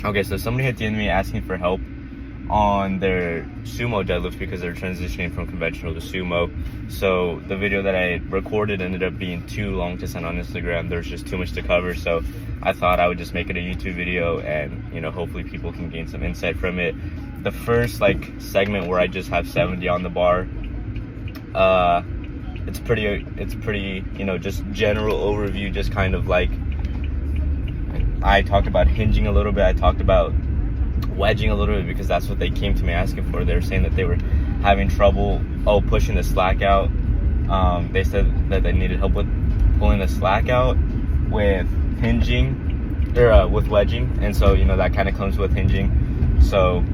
Okay, so somebody had DM'd me asking for help on their sumo deadlift because they're transitioning from conventional to sumo. So the video that I recorded ended up being too long to send on Instagram. There's just too much to cover, so I thought I would just make it a YouTube video and, you know, hopefully people can gain some insight from it. The first segment where I just have 70 on the bar, it's pretty, you know, just general overview, just kind of like, I talked about hinging a little bit, I talked about wedging a little bit because that's what they came to me asking for. They were saying that they were having trouble pushing the slack out. They said that they needed help with pulling the slack out with hinging or with wedging, and so, you know, that kind of comes with hinging. So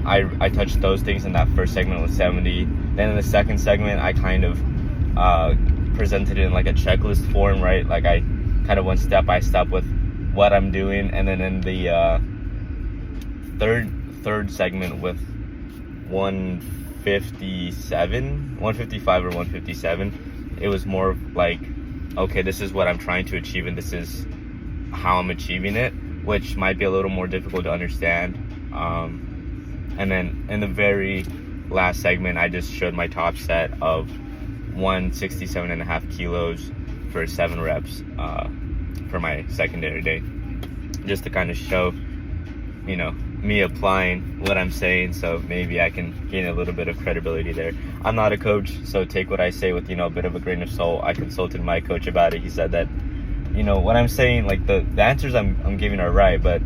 I touched those things in that first segment with 70. Then in the second segment, I kind of presented it in like a checklist form, right? Like I kind of went step by step with what I'm doing, and then in the third segment with 155 or 157, it was more like, okay, this is what I'm trying to achieve and this is how I'm achieving it, which might be a little more difficult to understand. And then in the very last segment, I just showed my top set of 167.5 kilos for 7 reps for my secondary day, just to kind of show, you know, me applying what I'm saying, so maybe I can gain a little bit of credibility there. I'm not a coach, so take what I say with, you know, a bit of a grain of salt. I consulted my coach about it. He said that, you know, what I'm saying, like the answers I'm giving are right, but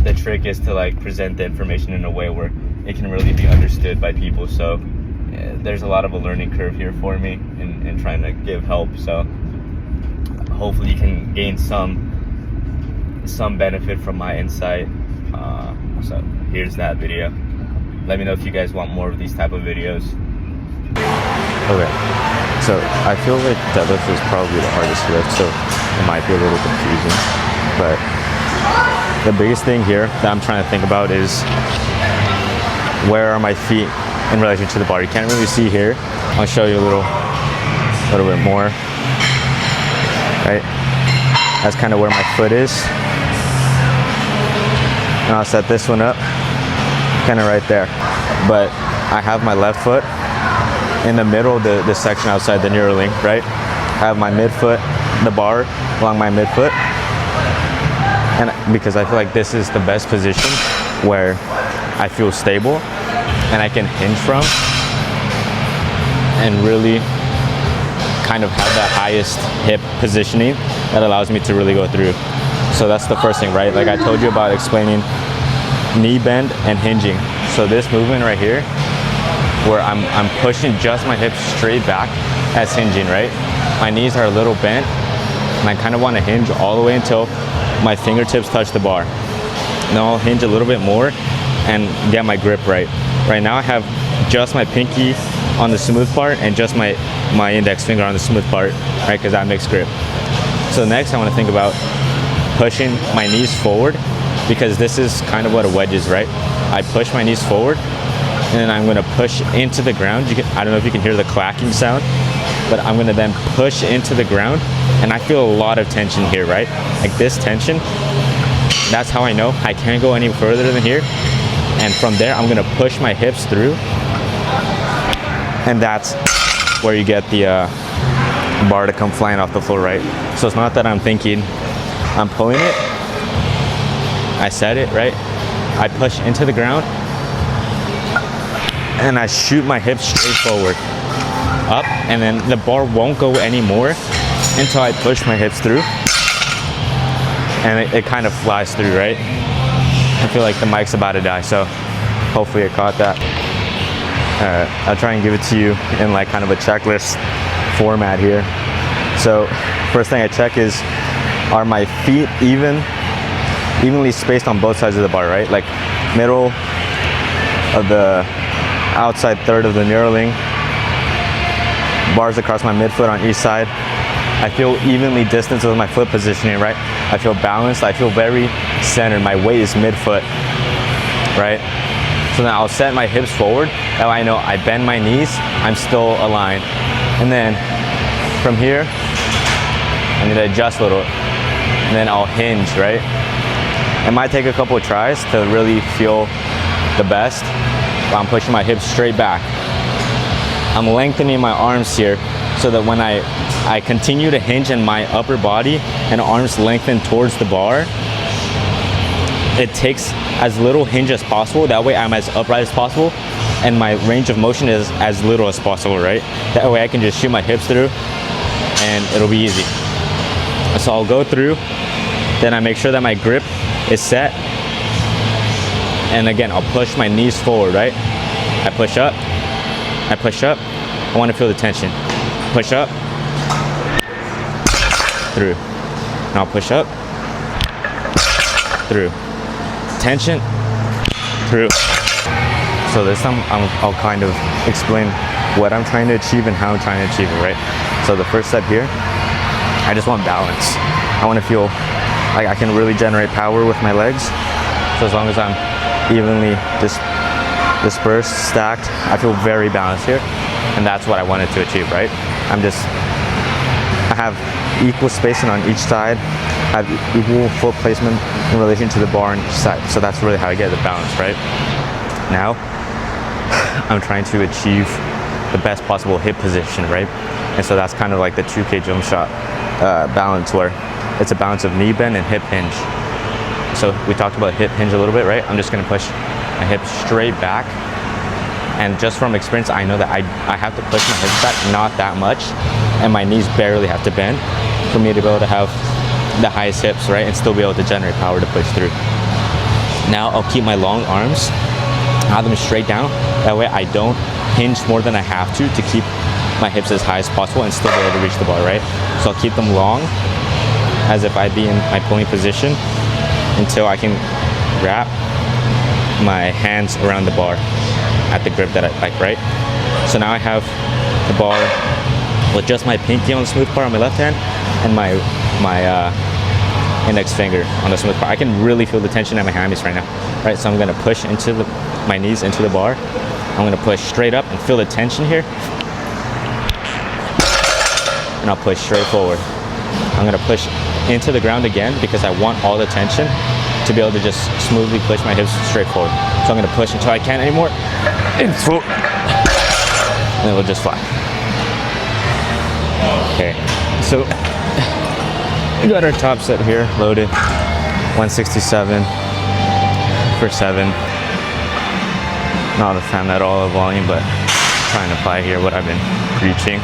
the trick is to like present the information in a way where it can really be understood by people. So there's a lot of a learning curve here for me in trying to give help. So hopefully you can gain some benefit from my insight. So here's that video. Let me know if you guys want more of these type of videos. Okay, so I feel like deadlift is probably the hardest lift, so it might be a little confusing, but the biggest thing here that I'm trying to think about is where are my feet in relation to the bar. You can't really see here. I'll show you a little bit more. Right, that's kind of where my foot is. And I'll set this one up kind of right there. But I have my left foot in the middle of the section outside the knurling, right? I have my midfoot, the bar along my midfoot. And because I feel like this is the best position where I feel stable and I can hinge from and really kind of have that highest hip positioning that allows me to really go through. So that's the first thing, right? Like I told you about explaining knee bend and hinging. So this movement right here, where I'm pushing just my hips straight back, that's hinging, right? My knees are a little bent, and I kind of want to hinge all the way until my fingertips touch the bar. Then I'll hinge a little bit more and get my grip right. Right now I have just my pinky on the smooth part and just my index finger on the smooth part, right? Because that makes grip. So next I want to think about pushing my knees forward, because this is kind of what a wedge is, right? I push my knees forward and then I'm gonna push into the ground. I don't know if you can hear the clacking sound, but I'm gonna then push into the ground, and I feel a lot of tension here, right? Like this tension, that's how I know I can't go any further than here. And from there, I'm gonna push my hips through, and that's where you get the bar to come flying off the floor, right? So it's not that I'm thinking I'm pulling it, I set it, right? I push into the ground, and I shoot my hips straight forward, up, and then the bar won't go anymore until I push my hips through, and it kind of flies through, right? I feel like the mic's about to die, so hopefully it caught that. I'll try and give it to you in like kind of a checklist format here. So first thing I check is, are my feet evenly spaced on both sides of the bar, right? Like middle of the outside third of the knurling, bars across my midfoot on each side. I feel evenly distanced with my foot positioning, right? I feel balanced, I feel very centered. My weight is midfoot, right? So then I'll set my hips forward. Now I know I bend my knees, I'm still aligned. And then from here, I need to adjust a little. And then I'll hinge, right? It might take a couple of tries to really feel the best, but I'm pushing my hips straight back. I'm lengthening my arms here so that when I continue to hinge in my upper body and arms lengthen towards the bar, it takes as little hinge as possible. That way I'm as upright as possible and my range of motion is as little as possible, right? That way I can just shoot my hips through and it'll be easy. So I'll go through, then I make sure that my grip is set. And again, I'll push my knees forward, right? I push up, I push up. I want to feel the tension. Push up, through. Now I'll push up, through. Tension, through. So this time I'll kind of explain what I'm trying to achieve and how I'm trying to achieve it, right? So the first step here, I just want balance. I want to feel like I can really generate power with my legs. So as long as I'm evenly dispersed, stacked, I feel very balanced here. And that's what I wanted to achieve, right? I have equal spacing on each side. I have equal foot placement in relation to the bar on each side. So that's really how I get the balance, right? Now, I'm trying to achieve the best possible hip position, right? And so that's kind of like the 2K jump shot balance, where it's a balance of knee bend and hip hinge. So we talked about hip hinge a little bit, right? I'm just gonna push my hips straight back. And just from experience, I know that I have to push my hips back, not that much, and my knees barely have to bend for me to be able to have the highest hips, right? And still be able to generate power to push through. Now I'll keep my long arms, have them straight down. That way I don't hinge more than I have to keep my hips as high as possible and still be able to reach the bar, right? So I'll keep them long as if I'd be in my pulling position until I can wrap my hands around the bar at the grip that I like, right? So now I have the bar with just my pinky on the smooth part on my left hand and my index finger on the smooth part. I can really feel the tension in my hammies right now, right? So I'm gonna push into my knees into the bar. I'm gonna push straight up and feel the tension here. And I'll push straight forward. I'm gonna push into the ground again because I want all the tension to be able to just smoothly push my hips straight forward. So I'm gonna push until I can't anymore, and float, and it'll just fly. Okay, so we got our top set here loaded, 167 for 7. Not a fan at all of volume, but trying to apply here what I've been preaching.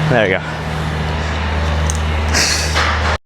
There you go.